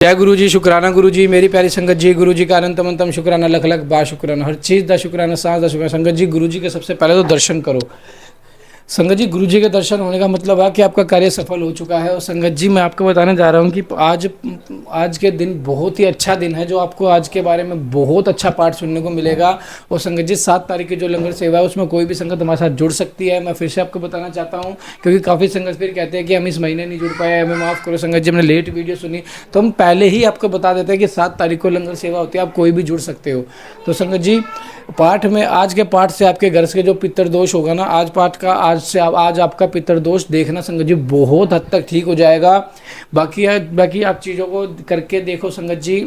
जय गुरु जी, शुक्राना गुरु जी, मेरी प्यारी संगत जी। गुरु जी का अनंत अनंतम शुक्राना, लख लख बा शुक्राना, हर चीज़ का शुक्राना, सांस का शुक्राना। संगत जी, गुरु जी के सबसे पहले तो दर्शन करो। संगत जी, गुरु जी के दर्शन होने का मतलब है कि आपका कार्य सफल हो चुका है। और संगत जी, मैं आपको बताने जा रहा हूँ कि आज के दिन बहुत ही अच्छा दिन है, जो आपको आज के बारे में बहुत अच्छा पाठ सुनने को मिलेगा। और संगत जी, 7 तारीख की जो लंगर सेवा है उसमें कोई भी संगत हमारे साथ जुड़ सकती है। मैं फिर से आपको बताना चाहता हूँ, क्योंकि काफ़ी संगत फिर कहते हैं कि हम इस महीने नहीं जुड़ पाए, हमें माफ़ करो संगत जी, हमने लेट वीडियो सुनी। तो हम पहले ही आपको बता देते हैं कि 7 तारीख को लंगर सेवा होती है, आप कोई भी जुड़ सकते हो। तो संगत जी, पाठ में आज के पाठ से आपके घर से जो पितर दोष होगा ना, आज आपका पितर दोष देखना संगत जी बहुत हद तक ठीक हो जाएगा। बाकी आप चीज़ों को करके देखो संगत जी,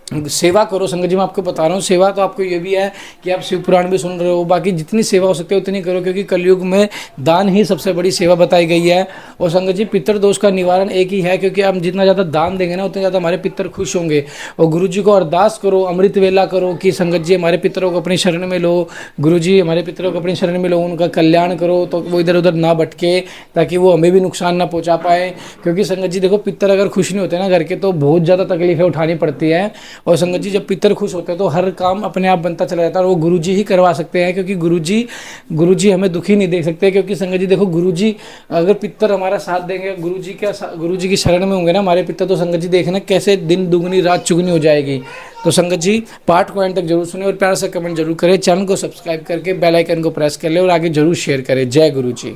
सेवा करो। संगत जी, मैं आपको बता रहा हूँ, सेवा तो आपको ये भी है कि आप शिव पुराण भी सुन रहे हो। बाकी जितनी सेवा हो सकती है उतनी करो, क्योंकि कलयुग में दान ही सबसे बड़ी सेवा बताई गई है। और संगत जी, पितर दोष का निवारण एक ही है, क्योंकि हम जितना ज़्यादा दान देंगे ना, उतने ज़्यादा हमारे पितर खुश होंगे। और गुरु जी को अरदास करो, अमृत वेला करो कि संगत जी हमारे पितरों को अपनी शरण में लो। गुरु जी हमारे पितरों को अपनी शरण में लो, उनका कल्याण करो, तो वो इधर उधर ना भटके, ताकि वो हमें भी नुकसान ना पहुँचा पाए। क्योंकि संगत जी देखो, पितर अगर खुश नहीं होते ना घर के, तो बहुत ज़्यादा तकलीफें उठानी पड़ती है। और संगत जी, जब पितर खुश होते हैं तो हर काम अपने आप बनता चला जाता है, और वो गुरुजी ही करवा सकते हैं। क्योंकि गुरुजी हमें दुखी नहीं देख सकते। क्योंकि संगत जी देखो, गुरुजी अगर पितर हमारा साथ देंगे, गुरुजी की शरण में होंगे ना हमारे पितर, तो संगत जी देखना कैसे दिन दुगनी रात चुगनी हो जाएगी। तो संगत जी, पाठ को एंड तक जरूर सुने और प्यार से कमेंट जरूर करें। चैनल को सब्सक्राइब करके बेल आइकन को प्रेस कर ले और आगे जरूर शेयर करें। जय गुरु जी।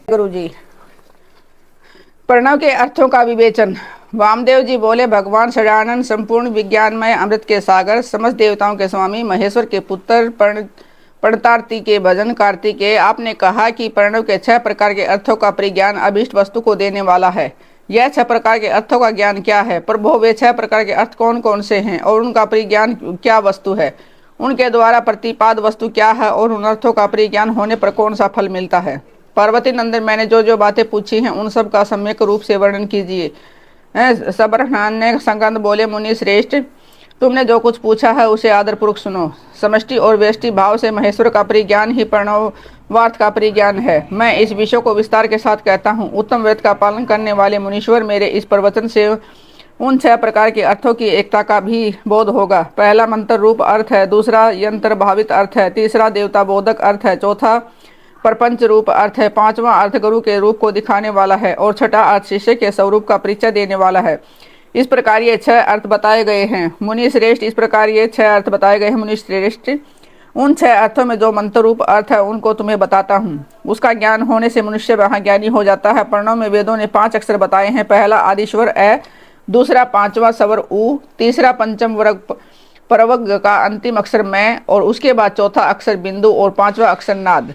गुरु जी, प्रणव के अर्थों का विवेचन। वामदेव जी बोले, भगवान सदानंद संपूर्ण विज्ञानमय अमृत के सागर, समस्त देवताओं के स्वामी, महेश्वर के पुत्र, प्रणतार्थी के भजन कार्तिकेय, आपने कहा कि प्रणव के 6 प्रकार के अर्थों का परिज्ञान अभीष्ट वस्तु को देने वाला है। यह 6 प्रकार के अर्थों का ज्ञान क्या है? प्रभु, वे 6 प्रकार के अर्थ कौन कौन से हैं और उनका परिज्ञान क्या वस्तु है? उनके द्वारा प्रतिपाद वस्तु क्या है और उन अर्थों का परिज्ञान होने पर कौन सा फल मिलता है? पार्वती नंदन, मैंने जो जो बातें पूछी हैं उन सब का सम्यक रूप से वर्णन कीजिए। सबरहनान ने संगत बोले, मुनि श्रेष्ठ, तुमने जो कुछ पूछा है उसे आदरपूर्वक सुनो। समष्टि और व्यष्टि भाव से महेश्वर का परिज्ञान ही प्रणवार्थ का परिज्ञान है। मैं इस विषय को विस्तार के साथ कहता हूँ। उत्तम वेद का पालन करने वाले मुनीश्वर, मेरे इस प्रवचन से उन 6 प्रकार के अर्थों की एकता का भी बोध होगा। पहला मंत्र रूप अर्थ है, दूसरा यंत्र भावित अर्थ है, तीसरा देवता बोधक अर्थ है, चौथा प्रपंच रूप अर्थ है, पांचवा अर्थ गुरु के रूप को दिखाने वाला है और छठा अर्थ शिष्य के स्वरूप का परिचय देने वाला है। इस प्रकार ये 6 अर्थ बताए गए हैं मुनि श्रेष्ठ। इस प्रकार ये 6 अर्थ बताए गए हैं मुनि श्रेष्ठ। उन 6 अर्थों में जो मंत्र रूप अर्थ है उनको तुम्हें बताता हूँ। उसका ज्ञान होने से मनुष्य महाज्ञानी हो जाता है। प्रणव में वेदों ने 5 अक्षर बताए हैं। पहला आदिश्वर अ, दूसरा 5वां स्वर उ, तीसरा पंचम वर्ग परवग का अंतिम अक्षर मैं, और उसके बाद चौथा अक्षर बिंदु और 5वां अक्षर नाद।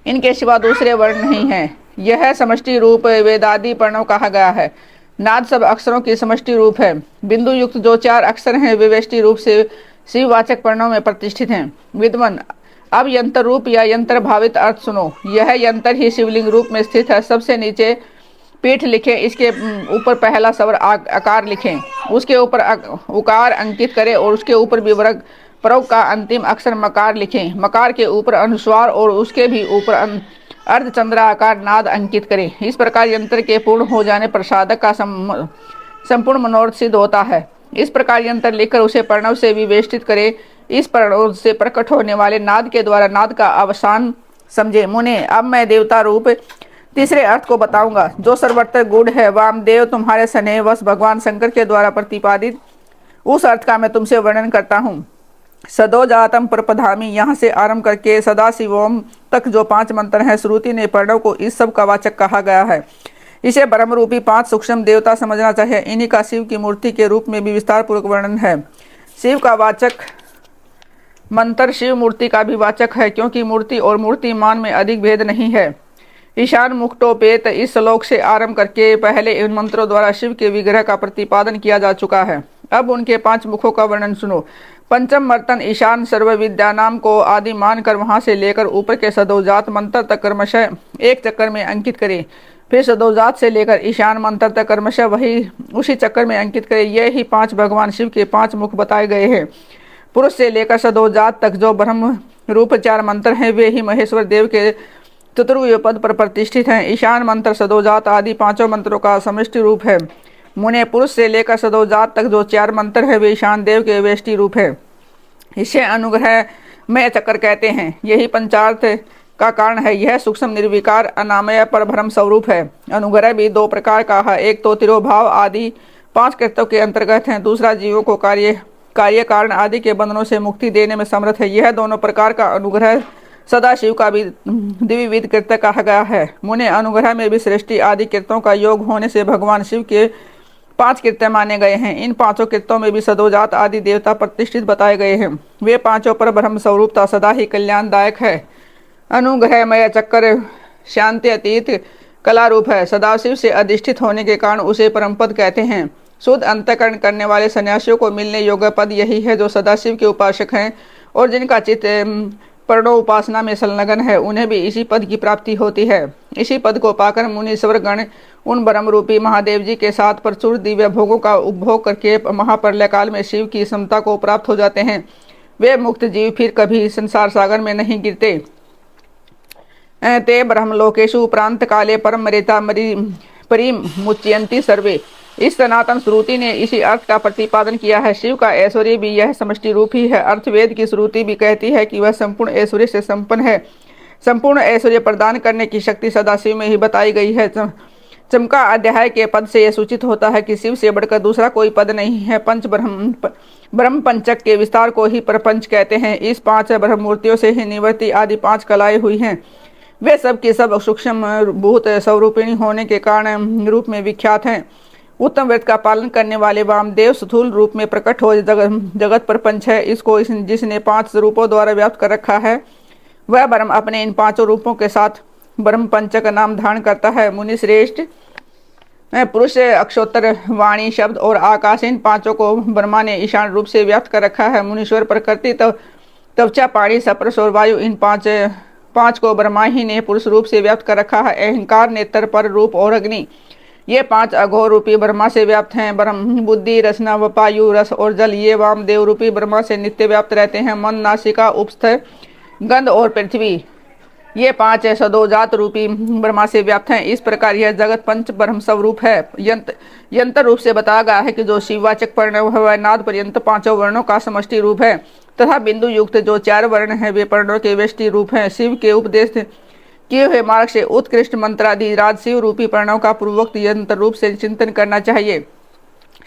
इनके सिवा दूसरे वर्ण नहीं है। यह समष्टि रूप वेदादि प्रणव कहा गया है। नाद सब अक्षरों की समष्टि रूप है। बिंदु युक्त जो 4 अक्षर हैं वे व्यष्टि रूप से शिववाचक प्रणव में प्रतिष्ठित हैं। विद्वान, अब यंत्र रूप या यंत्र भावित अर्थ सुनो। यह यंत्र ही शिवलिंग रूप में स्थित है। सबसे नीचे पीठ लिखें, इसके ऊपर पहला स्वर आकार लिखें, उसके ऊपर उकार अंकित करें और उसके ऊपर विवर्ग प्रयोग का अंतिम अक्षर मकार लिखें। मकार के ऊपर अनुस्वार और उसके भी ऊपर अर्धचंद्राकार नाद अंकित करें। इस प्रकार यंत्र के पूर्ण हो जाने पर साधक का संपूर्ण मनोरथ सिद्ध होता है। इस प्रकार यंत्र लिखकर उसे प्रणव से विवेष्टित करें। इस प्रणव से प्रकट होने वाले नाद के द्वारा नाद का अवसान समझे। मुने, अब मैं देवता रूप तीसरे अर्थ को बताऊंगा, जो सर्वत्र गूढ़ है। वामदेव, तुम्हारे स्नेहवश भगवान शंकर के द्वारा प्रतिपादित उस अर्थ का मैं तुमसे वर्णन करता हूँ। सदो जातम प्रपधामी, यहाँ से आरंभ करके सदा शिवोम तक जो 5 मंत्र हैं, श्रुति ने प्रणव को इस सब का वाचक कहा गया है। इसे ब्रह्म रूपी 5 सूक्ष्म देवता समझना चाहिए। इन्हीं का शिव की मूर्ति के रूप में भी विस्तार पूर्वक वर्णन है। शिव का वाचक मंत्र शिव मूर्ति का भी वाचक है, क्योंकि मूर्ति और मूर्तिमान में अधिक भेद नहीं है। ईशान मुक्टोपेत, इस श्लोक से आरंभ करके पहले इन मंत्रों द्वारा शिव के विग्रह का प्रतिपादन किया जा चुका है। अब उनके 5 मुखों का वर्णन सुनो। पंचम मर्तन ईशान सर्व विद्या नाम को आदि मानकर वहां से लेकर ऊपर के सदोजात मंत्र तक क्रमशः एक चक्कर में अंकित करें। फिर सदोजात से लेकर ईशान मंत्र तक क्रमशः वही उसी चक्कर में अंकित करें। ये ही 5 भगवान शिव के 5 मुख बताए गए हैं। पुरुष से लेकर सदोजात तक जो ब्रह्म रूप 4 मंत्र हैं, वे ही महेश्वर देव के चतुर्व्यूह पद पर प्रतिष्ठित हैं। ईशान मंत्र, सदोजात आदि 5 मंत्रों का समष्टि रूप है। मुने पुरुष से लेकर सदोजात तक जो 4 मंत्र है वे ईशान देव के वेष्टि रूप है। इसे अनुग्रह में चक्र कहते हैं। यही पंचार्थ का कारण है। यह सूक्ष्म निर्विकार अनामय पर भ्रम स्वरूप है। अनुग्रह भी 2 प्रकार का है। एक तो तिरोभाव आदि 5 कृत्यों के अंतर्गत है, दूसरा जीवों को कार्य कारण आदि के बंधनों से मुक्ति देने में समर्थ है। यह दोनों प्रकार का अनुग्रह सदाशिव का भी द्विविध कृत्य कहा गया है। मुने अनुग्रह में भी सृष्टि आदि कृत्यों का योग होने से भगवान शिव के 5 कृत्य माने गए हैं। इन 5 कृत्यों में भी सदोजात आदि देवता प्रतिष्ठित बताए गए हैं। वे 5 पर ब्रह्म स्वरूपता सदा ही कल्याणदायक है। अनुग्रहमय चक्र शांति अतीत कला रूप है। सदाशिव से अधिष्ठित होने के कारण उसे परमपद कहते हैं। शुद्ध अंतःकरण करने वाले सन्यासियों को मिलने योग्य पद यही है जो सदाशिव के उपासक हैं और जिनका चित्त पर्णो उपासना में संलग्न है, उन्हें भी इसी पद की प्राप्ति होती है। इसी पद को पाकर मुनीश्वर गण उन ब्रह्म रूपी महादेव जी के साथ प्रचुर दिव्य भोगों का उपभोग करके महाप्रलय काल में शिव की समता को प्राप्त हो जाते हैं। वे मुक्त जीव फिर कभी संसार सागर में नहीं गिरते। ते ब्रह्मलोकेशु उपरांत काले परम मरेता परिमुच्यन्ति सर्वे। इस सनातन श्रुति ने इसी अर्थ का प्रतिपादन किया है। शिव का ऐश्वर्य भी यह समष्टि रूप ही है। अर्थवेद की श्रुति भी कहती है कि वह संपूर्ण ऐश्वर्य से संपन्न है। संपूर्ण ऐश्वर्य प्रदान करने की शक्ति सदाशिव में ही बताई गई है। चमका अध्याय के पद से यह सूचित होता है कि शिव से बढ़कर दूसरा कोई पद नहीं है। ब्रह्म पंचक के विस्तार को ही प्रपंच कहते हैं। इस 5 ब्रह्म मूर्तियों से ही निवृत्ति आदि 5 कलाएं हुई हैं। वे सब के सब सूक्ष्म भूत स्वरूपिणी होने के कारण रूप में विख्यात हैं। उत्तम व्रत का पालन करने वाले वामदेव स्थूल रूप में प्रकट हो जगत प्रपंच है। इसको जिसने 5 रूपों द्वारा व्याप्त कर रखा है वह ब्रह्म अपने इन 5 रूपों के साथ ब्रह्म पंचक नाम धारण करता है। मुनि श्रेष्ठ पुरुष अक्षोत्तर वाणी शब्द और आकाश इन 5 को ब्रह्मा ने ईशान रूप से व्याप्त कर रखा है। मुनीश्वर प्रकृति त्वचा पाणी सप्रश और वायु इन 5 को ब्रह्मा ही ने पुरुष रूप से व्याप्त कर रखा है। अहंकार नेत्र पर रूप और अग्नि ये 5 अघोर रूपी ब्रह्मा से व्याप्त हैं। ब्रह्म बुद्धि रसना वायु रस और जल ये वामदेव रूपी ब्रह्मा से नित्य व्याप्त रहते हैं। मन नासिका उपस्थ गंध और पृथ्वी ये 5 सदोजात रूपी ब्रह्मा से व्याप्त हैं। इस प्रकार यह जगत पंच ब्रह्म स्वरूप है। यंत्र रूप से बताया गया है कि जो शिववाचक प्रणव है वह नाद पर्यंत 5 वर्णों का समष्टि रूप है तथा बिंदु युक्त जो 4 वर्ण हैं वे पर्णों के वेष्टि रूप हैं। शिव के उपदेश किए हुए मार्ग से उत्कृष्ट मंत्राधिराज शिव रूपी प्रणव का पूर्वोक्त यंत्र रूप से चिंतन करना चाहिए।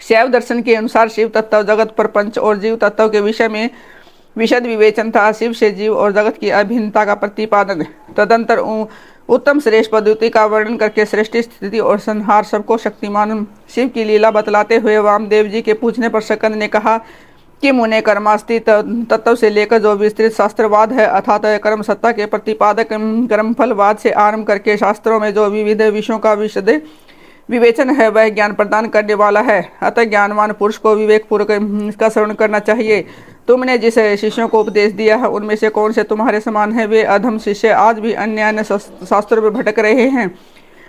शैव दर्शन के अनुसार शिव तत्व जगत प्रपंच और जीव तत्व के विषय में विशद विवेचन था। शिव से जीव और जगत की अभिन्नता का प्रतिपादन तदंतर उत्तम श्रेष्ठ पद्धति का वर्णन करके सृष्टि स्थिति और संहार सबको शक्तिमान शिव की लीला बतलाते हुए वामदेव जी के पूछने पर सकंद ने कहा कि मुने कर्मास्ति तत्व से लेकर जो विस्तृत शास्त्रवाद है अर्थात कर्म सत्ता के प्रतिपादक कर्मफलवाद से आरंभ करके शास्त्रों में जो विविध विषयों का विशद विवेचन है वह ज्ञान प्रदान करने वाला है। अतः ज्ञानवान पुरुष को विवेक पूर्वक इसका श्रवण करना चाहिए। तुमने जिस शिष्यों को उपदेश दिया है उनमें से कौन से तुम्हारे समान है? वे अधम शिष्य आज भी अन्य शास्त्रों में भटक रहे हैं,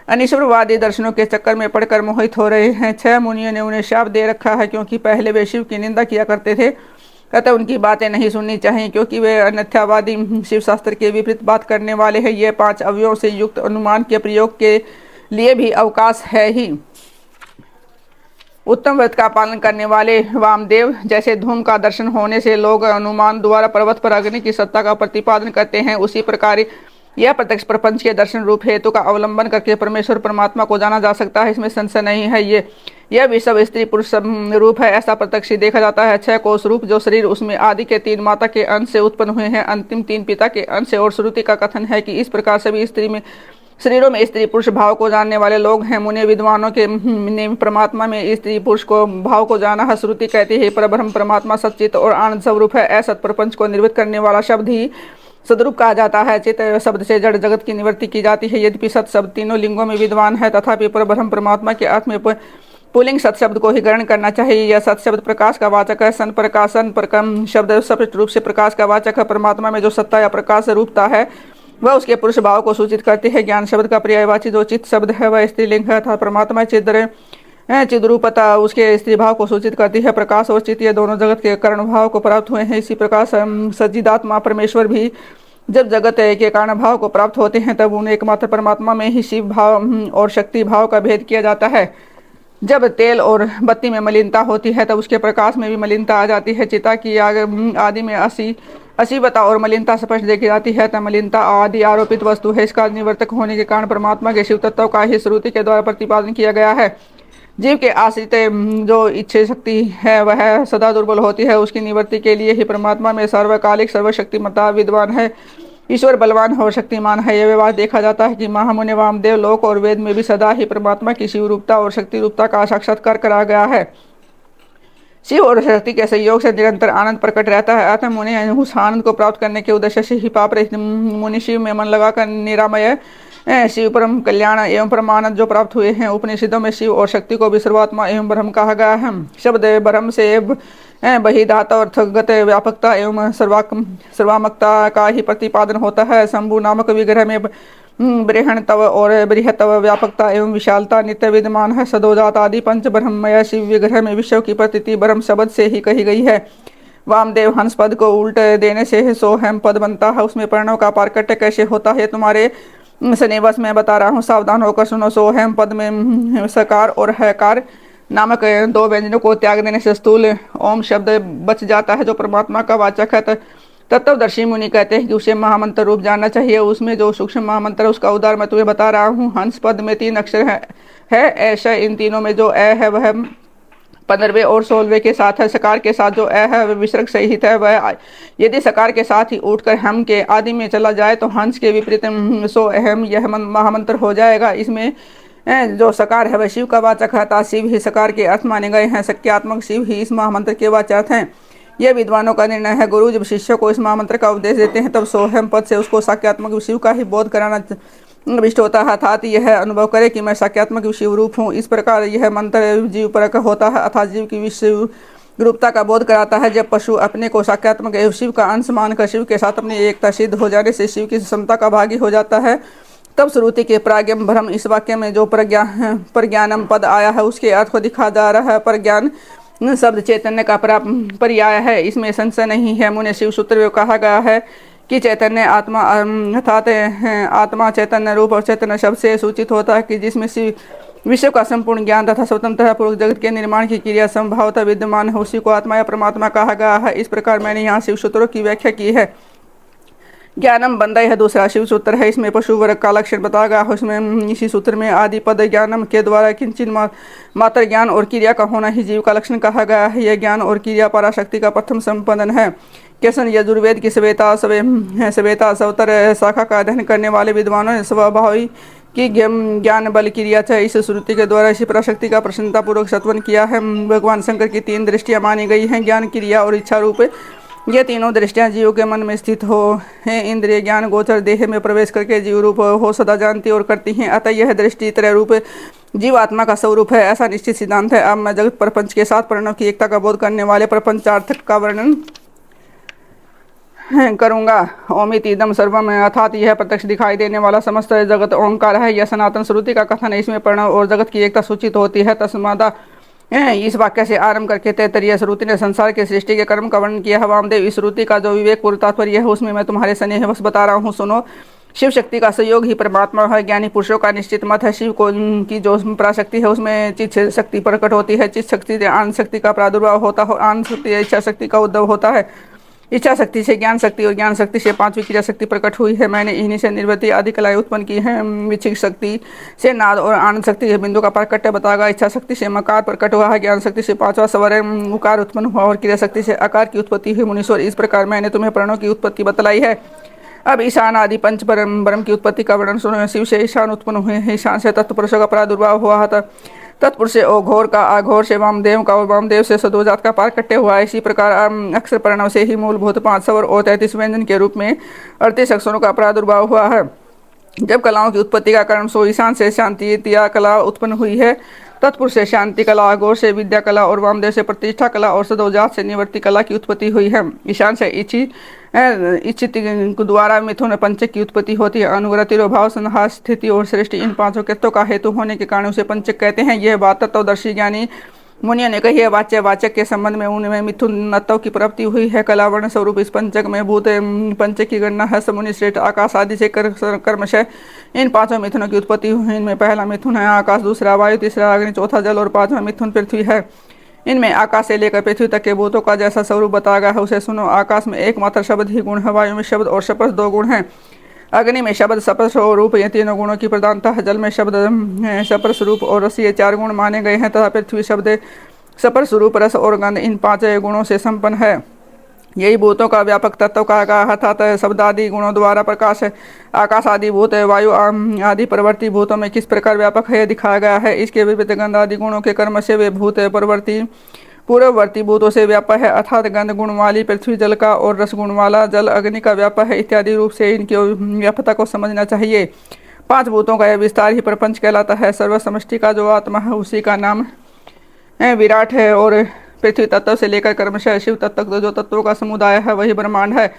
अनिश्वरवादी दर्शनों के चक्कर में पड़कर मोहित हो रहे हैं। 6 मुनियों ने उन्हें शाप दे रखा है क्योंकि पहले वे शिव की निंदा किया करते थे। अतः उनकी बातें नहीं सुननी चाहिए क्योंकि वे अन्यथावादी शिव शास्त्र के विपरीत बात करने वाले हैं। ये 5 अवयवों से युक्त अनुमान के प्रयोग के लिए भी अवकाश है ही। उत्तम व्रत का पालन करने वाले वामदेव जैसे धूम का दर्शन होने से लोग अनुमान द्वारा पर्वत पर अग्नि की सत्ता का प्रतिपादन करते हैं, उसी प्रकार यह प्रत्यक्ष प्रपंच के दर्शन रूप हेतु का अवलंबन करके परमेश्वर परमात्मा को जाना जा सकता है। इसमें संशय नहीं है। यह विश्व स्त्री पुरुष रूप है ऐसा प्रत्यक्ष देखा जाता है। 6 कोष रूप जो शरीर उसमें आदि के 3 माता के अंश से उत्पन्न हुए हैं, अंतिम 3 पिता के अंश से। और श्रुति का कथन है कि इस प्रकार सभी शरीरों में स्त्री पुरुष भाव को जानने वाले लोग हैं। मुनि विद्वानों के ने परमात्मा में स्त्री पुरुष को भाव को जाना है। श्रुति कहती है परब्रह्म परमात्मा सच्चित और आनंद स्वरूप है। असत प्रपंच को निर्वृत्त करने वाला शब्द ही सदरूप कहा जाता है। चित शब्द से जड़ जगत की निवृत्ति की जाती है। यद्यपि सत शब्द तीनों लिंगों में विद्वान है तथापि परब्रह्म परमात्मा के अर्थ में पुल्लिंग सत शब्द को ही ग्रहण करना चाहिए। यह सत शब्द प्रकाश का वाचक है। सन प्रकाशन प्रकम शब्द स्पष्ट रूप से प्रकाश का वाचक है। परमात्मा में जो सत्ता या प्रकाश रूपता है वह उसके पुरुष भाव को सूचित करती है। ज्ञान शब्द का पर्यायवाची जो चित्त शब्द है वह स्त्रीलिंग है अर्थात परमात्मा चिद्रूपता उसके स्त्री भाव को सूचित करती है। प्रकाश और चित्त ये दोनों जगत के कारण भाव को प्राप्त हुए हैं। इसी प्रकार सज्जिदात्मा परमेश्वर भी जब जगत के कारण भाव को प्राप्त होते हैं तब उन्हें एकमात्र परमात्मा में ही शिव भाव और शक्ति भाव का भेद किया जाता है। जब तेल और बत्ती में मलिनता होती है तब उसके प्रकाश में भी मलिनता आ जाती है। चिता की आग आदि में असीवता और मलिनता स्पष्ट देखी जाती है। तब मलिनता आदि आरोपित वस्तु है। इसका निवर्तक होने के कारण परमात्मा के शिव तत्व का ही श्रुति के द्वारा प्रतिपादन किया गया है। जीव के आश्रित जो इच्छा शक्ति है वह सदा दुर्बल होती है। उसकी निवृत्ति के लिए ही परमात्मा में सर्वकालिक सर्वशक्तिमता विद्वान है। ईश्वर बलवान और शक्तिमान है। यह व्यवहार देखा जाता है कि महामुनि वामदेव लोक और वेद में भी सदा ही परमात्मा की शिव रूपता और शक्ति रूपता का साक्षात्कार करा गया है। शिव और शक्ति के सहयोग से निरंतर आनंद प्रकट रहता है। अतः मुनि उस आनंद को प्राप्त करने के उद्देश्य से ही पाप रहित मुनि शिव में मन लगाकर निरामय शिव परम कल्याण एवं परमानंद जो प्राप्त हुए हैं। उपनिषदों में शिव और शक्ति को भी सर्वात्मा एवं ब्रह्म कहा गया है। शब्द ब्रह्म से बहिधाता अर्थगत व्यापकता एवं सर्वात्मकता का ही प्रतिपादन होता है। शंभु नामक विग्रह में बृहणतव और बृहतव व्यापकता एवं विशालता नित्य विद्यमान है। सदोजात आदि पंच ब्रह्ममय शिव विग्रह में विश्व की प्रतीति ब्रह्म शब्द से ही कही गई है। वामदेव हंस पद को उल्ट देने से सोहम पद बनता है। उसमें प्रणव का पारकट्य कैसे होता है तुम्हारे सनेवस में बता रहा हूँ, सावधान होकर सुनो। सोहम पद में सकार और हकार नामक दो व्यंजनों को त्याग देने से स्थूल ओम शब्द बच जाता है जो परमात्मा का वाचक है। तत्वदर्शी मुनि कहते हैं कि उसे महामंत्र रूप जानना चाहिए। उसमें जो सूक्ष्म महामंत्र उसका उदाहरण मैं तुम्हें बता रहा हूँ। हंस पद में 3 अक्षर है ऐसा इन तीनों में जो ए है वह 15वें और 16वें के साथ है। सकार के साथ जो ए है वह विसर्ग सहित है। वह यदि सकार के साथ ही उठकर हम के आदि में चला जाए तो हंस के विपरीत सो अहम यह महामंत्र हो जाएगा। इसमें जो सकार है वह शिव का वाचक है। शिव ही सकार के अर्थ माने गए हैं। सत्यात्मक शिव ही इस महामंत्र के वाचक हैं। यह विद्वानों का निर्णय है। गुरु जब शिष्य को इस महामंत्र का उपदेश देते हैं तब सोहम पद से उसको साक्यात्मक शिव का ही बोध कराना अभिष्ट होता है। अर्थात यह अनुभव करे कि मैं साक्यात्मक शिव रूप हूँ। इस प्रकार यह मंत्र जीव परक होता है अर्थात जीव की विश्व रूपता का बोध कराता है। जब पशु अपने को साक्यात्मक एवं शिव का अंश मानकर शिव के साथ अपनी एकता सिद्ध हो जाने से शिव की समता का भागी हो जाता है तब श्रुति के प्राज्ञम भ्रम इस वाक्य में जो प्रज्ञानम पद आया है उसके अर्थ को दिखा जा रहा है। प्रज्ञान शब्द चैतन्य का पर्याय है। इसमें संशय नहीं है। मुनि शिव सूत्र में कहा गया है कि चैतन्य आत्मा अर्थात आत्मा चैतन्य रूप और चैतन्य शब्द से सूचित होता है कि जिसमें विश्व का संपूर्ण ज्ञान तथा स्वतंत्रता पूर्वक जगत के निर्माण की क्रिया संभावता विद्यमान है उसी को आत्मा या परमात्मा कहा गया है। इस प्रकार मैंने यहाँ शिव सूत्रों की व्याख्या की है। ज्ञानम बंदय है दूसरा शिव सूत्र है। इसमें पशु वर्ग का लक्षण बताया गया है। उसमें इसी सूत्र में आदि पद ज्ञानम के द्वारा किंचित मात्र ज्ञान और क्रिया का होना ही जीव का लक्षण कहा गया है। यह ज्ञान और क्रिया पराशक्ति का प्रथम संपादन है। कैसन यजुर्वेद की सवेता सवतर शाखा का अध्ययन करने वाले विद्वानों ने स्वभावी की ज्ञान बल क्रिया है इस श्रुति के द्वारा इसी पराशक्ति का प्रसन्नतापूर्वक सत्वन किया है। भगवान शंकर की 3 दृष्टियां मानी गई हैं, ज्ञान क्रिया और इच्छा रूप। ये तीनों दृष्टियां जीव के मन में स्थित हो हैं। इंद्रिय ज्ञान गोचर देह में प्रवेश करके जीव रूप हो सदा जानती और करती हैं। अतः यह दृष्टि त्रय रूप जीव आत्मा का स्वरूप है ऐसा निश्चित सिद्धांत है। अब मैं जगत प्रपंच के साथ प्रणव की एकता का बोध करने वाले प्रपंचार्थक का वर्णन करूंगा। ओमित इदम सर्वम अर्थात यह प्रत्यक्ष दिखाई देने वाला समस्त जगत ओंकार है। यह सनातन श्रुति का कथन है। इसमें प्रणव और जगत की एकता सूचित होती है। तस्मादा इस वाक्य से आरंभ करके तैतरीय श्रुति ने संसार के सृष्टि के कर्म का वर्णन किया है। वामदेव इस श्रुति का जो विवेकपूर्ण तात्पर्य है उसमें मैं तुम्हारे स्नेह बस बता रहा हूँ, सुनो। शिव शक्ति का सहयोग ही परमात्मा है। ज्ञानी पुरुषों का निश्चित मत है। शिव को की जो पराशक्ति है उसमें चित्त शक्ति प्रकट होती है। चित्त शक्ति से आनंद शक्ति का प्रादुर्भाव होता है। आनंद शक्ति इच्छा शक्ति का उद्भव होता है। इच्छा शक्ति से ज्ञान शक्ति और ज्ञान शक्ति से 5वीं क्रिया शक्ति प्रकट हुई है। मैंने इन्हीं से निर्वृत्ति आदि कलाएं उत्पन्न की हैं। विचिक शक्ति से नाद और आनंद शक्ति से बिंदु का प्रकट बतागा। इच्छा शक्ति से मकार प्रकट हुआ है। ज्ञान शक्ति से 5वां स्वर उकार उत्पन्न हुआ और क्रिया शक्ति से आकार की उत्पत्ति हुई। मुनीश्वर इस प्रकार मैंने तुम्हें प्रणव की उत्पत्ति बतलाई है। अब ईशान आदि पंच ब्रह्म की उत्पत्ति का वर्णन सुनो। शिव से ईशान उत्पन्न हुए हैं। ईशान से तत्पुरुषों का प्रादुर्भाव हुआ था। तत्पुरुष से अघोर का, अघोर से वामदेव का और वामदेव से सदोजात का पारकट्य हुआ। इसी प्रकार अक्षर प्रणव से ही मूलभूत 5 स्वर और 33 व्यंजन के रूप में 38 अक्षरों का प्रादुर्भाव हुआ है। जब कलाओं की उत्पत्ति का कारण सो ईशान से शांति तिया कला उत्पन्न हुई है। तत्पुरुष से शांति कला, अघोर से विद्या कला और वामदेव से प्रतिष्ठा कला और सदोजात से निवृत्ति कला की उत्पत्ति हुई है। ईशान से इच्छित द्वारा मिथुन पंचक की उत्पत्ति होती है। अनुग्रति भाव संहार स्थिति और सृष्टि इन 5 तत्वों का हेतु होने के कारण उसे पंचक कहते हैं। यह बात तत्वदर्शी ज्ञानी मुनियों ने कही है वाच्य वाचक के संबंध में उनमें मिथुन तत्व की प्राप्ति हुई है। कलावर्ण स्वरूप इस पंचक में भूत पंचक की गणना है। मुनि श्रेष्ठ आकाश आदि से कर्मशः इन पांचों मिथुनों की उत्पत्ति हुई। इनमें पहला मिथुन है आकाश, दूसरा वायु, तीसरा अग्नि, चौथा जल और पांचवा मिथुन पृथ्वी है। इनमें आकाश से लेकर पृथ्वी तक के भूतों का जैसा स्वरूप बताया गया है उसे सुनो। आकाश में एकमात्र शब्द ही गुण है, वायु में शब्द और स्पर्श 2 गुण हैं, अग्नि में शब्द, स्पर्श और रूप ये 3 गुणों की प्रधानता है। जल में शब्द, स्पर्श, रूप और रस ये 4 गुण माने गए हैं तथा पृथ्वी शब्द, स्पर्श, रूप, रस और गंध इन 5 गुणों से संपन्न है। यही भूतों का व्यापक तत्व कहा गया अर्थात शब्द आदि गुणों द्वारा प्रकाश है। आकाश आदि भूत, वायु आदि प्रवर्ती भूतों में किस प्रकार व्यापक है दिखाया गया है। इसके विपरीत गंध आदि गुणों के कर्म से वे भूत प्रवर्ती पूर्ववर्ती भूतों से व्यापक है अर्थात गंध गुण वाली पृथ्वी जल का और रस गुण वाला जल अग्नि का व्यापक है। इत्यादि रूप से इनकी व्यापकता को समझना चाहिए। 5 भूतों का यह विस्तार ही प्रपंच कहलाता है। सर्व समष्टि का जो आत्मा है उसी का नाम विराट है और पृथ्वी तत्व से लेकर कर्मशः शिव तत्व तक जो तत्वों का समुदाय है वही ब्रह्मांड है।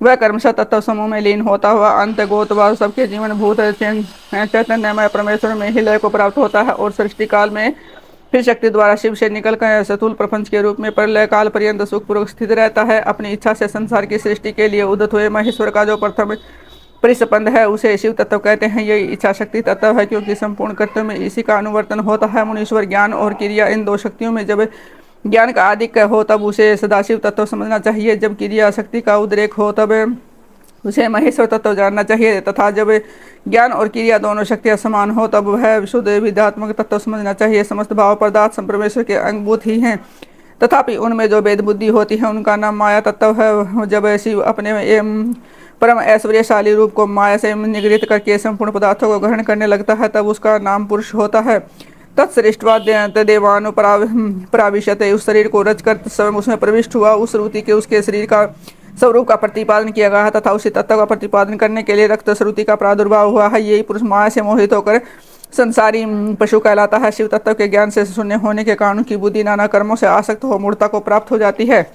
वह कर्मशः तत्व समूह में लीन होता हुआ अंत गोतवार सबके जीवन भूत चैतन्यमय परमेश्वर में ही लय को प्राप्त होता है और सृष्टि काल में फिर शक्ति द्वारा शिव से निकलकर स्थूल प्रपंच के रूप में प्रलय काल पर्यंत सुखपूर्वक स्थित रहता है। अपनी इच्छा से संसार की सृष्टि के लिए उदित हुए महेश्वर का जो प्रथम परिस्पंद है उसे शिव तत्व कहते हैं। यही इच्छा शक्ति तत्व है क्योंकि संपूर्ण कर्तव्य में इसी का अनुवर्तन होता है। मुनीश्वर ज्ञान और क्रिया इन 2 शक्तियों में जब ज्ञान का आधिक्य हो तब उसे सदाशिव तत्व समझना चाहिए। जब क्रिया शक्ति का उद्रेक हो तब उसे महेश्वर तत्व जानना चाहिए तथा जब ज्ञान और क्रिया दोनों शक्तियाँ समान हो तब वह विशुद्ध विद्यात्मक तत्व समझना चाहिए। समस्त भाव पदार्थ संपरमेश्वर के अंगभूत ही हैं तथापि उनमें जो भेद बुद्धि होती है उनका नाम माया तत्व है। जब शिव अपने परम ऐश्वर्यशाली रूप को माया से निगृहित करके संपूर्ण पदार्थों को ग्रहण करने लगता है तब उसका नाम पुरुष होता है। तत्सृष्टवा देवानु प्राविशते उस शरीर को रच कर स्वयं उसमें प्रविष्ट हुआ। उस श्रुति के उसके शरीर का स्वरूप का प्रतिपादन किया गया तथा उसी तत्व का प्रतिपादन करने के लिए रक्त श्रुति का प्रादुर्भाव हुआ है। यही पुरुष माया से मोहित होकर संसारी पशु कहलाता है। शिव तत्व के ज्ञान से शून्य होने के कारण की बुद्धि नाना कर्मों से आसक्त हो मूर्ता को प्राप्त हो जाती है।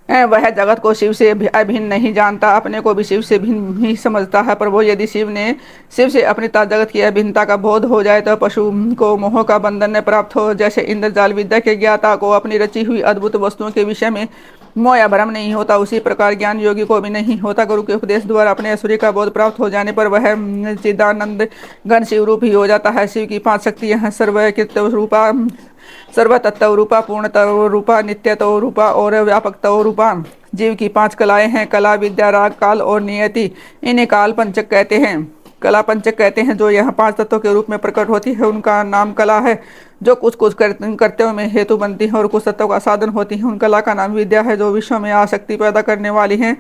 वह जगत को शिव से अभिन्न नहीं जानता, अपने को भी शिव से भिन्न ही समझता है। प्रभु यदि शिव से अपनी जगत की अभिन्नता का बोध हो जाए तो पशु को मोह का बंधन प्राप्त हो। जैसे इंद्रजाल विद्या के ज्ञाता को अपनी रची हुई अद्भुत वस्तुओं के विषय में मोह या भ्रम नहीं होता उसी प्रकार ज्ञान योगी को भी नहीं होता। गुरु के उपदेश द्वारा अपने ऐश्वर्य का बोध प्राप्त हो जाने पर वह चिदानंद घन शिव रूप ही हो जाता है। शिव की 5 शक्तियाँ हैं सर्वकृत रूपा, सर्वतत्व रूपा, पूर्णतव रूपा, नित्यतव रूपा और व्यापकतव रूपा। जीव की 5 कलाएं हैं, कला, विद्या, राग, काल और नियति। इन्हें काल पंचक कहते हैं, कला पंचक कहते हैं। जो यहाँ 5 तत्वों के रूप में प्रकट होती है उनका नाम कला है। जो कुछ कुछ कर्तव्यों में हेतु बनती है और कुछ तत्वों का साधन होती है उन कला का नाम विद्या है। जो विश्व में आसक्ति पैदा करने वाली है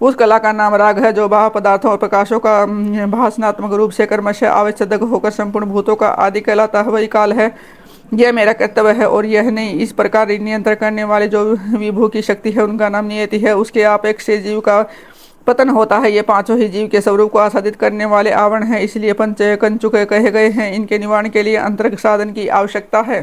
उस कला का नाम राग है। जो भाव पदार्थों और प्रकाशों का भाषणात्मक रूप से कर्मशः आवश्यक होकर संपूर्ण भूतों का आदि कहलाता है वही काल है। यह मेरा कर्तव्य है और यह नहीं। इस प्रकार नियंत्रण करने वाले जो विभू की शक्ति है उनका नाम नियति है। उसके अपेक्ष से जीव का पतन होता है। ये 5 ही जीव के स्वरूप को आसादित करने वाले आवरण हैं, इसलिए पंच कंचुक कहे गए हैं। इनके निवारण के लिए अंतरंग साधन की आवश्यकता है।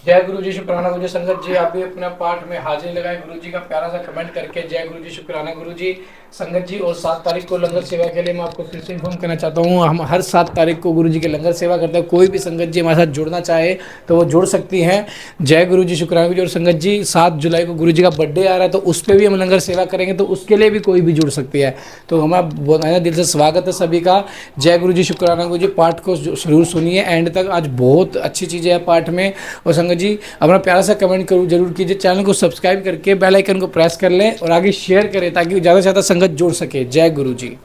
जय गुरु जी, शुक्राना गुरु जी। संगत जी आप भी अपना पाठ में हाजिर लगाए, गुरु जी का प्यारा सा कमेंट करके जय गुरु जी, शुक्राना गुरु जी। संगत जी और 7 तारीख को लंगर सेवा के लिए मैं आपको फिर से इन्फॉर्म करना चाहता हूँ। हम हर 7 तारीख को गुरु जी के लंगर सेवा करते हैं। कोई भी संगत जी हमारे साथ जुड़ना चाहे तो वो जुड़ सकती हैं। जय गुरु जी, शुक्राना गुरु जी। और संगत जी 7 जुलाई को गुरु जी का बर्थडे आ रहा है तो उस पर भी हम लंगर सेवा करेंगे तो उसके लिए भी कोई भी जुड़ सकती है। तो हमारा दिल से स्वागत है सभी का। जय गुरु जी, शुक्राना गुरु जी। पाठ को जरूर सुनिए एंड तक, आज बहुत अच्छी चीज़ें हैं पाठ में। और संगत जी अपना प्यारा सा कमेंट जरूर कीजिए, चैनल को सब्सक्राइब करके बेल आइकन को प्रेस कर लें और आगे शेयर करें ताकि ज़्यादा से ज़्यादा संगत जुड़ सके। जय गुरु जी।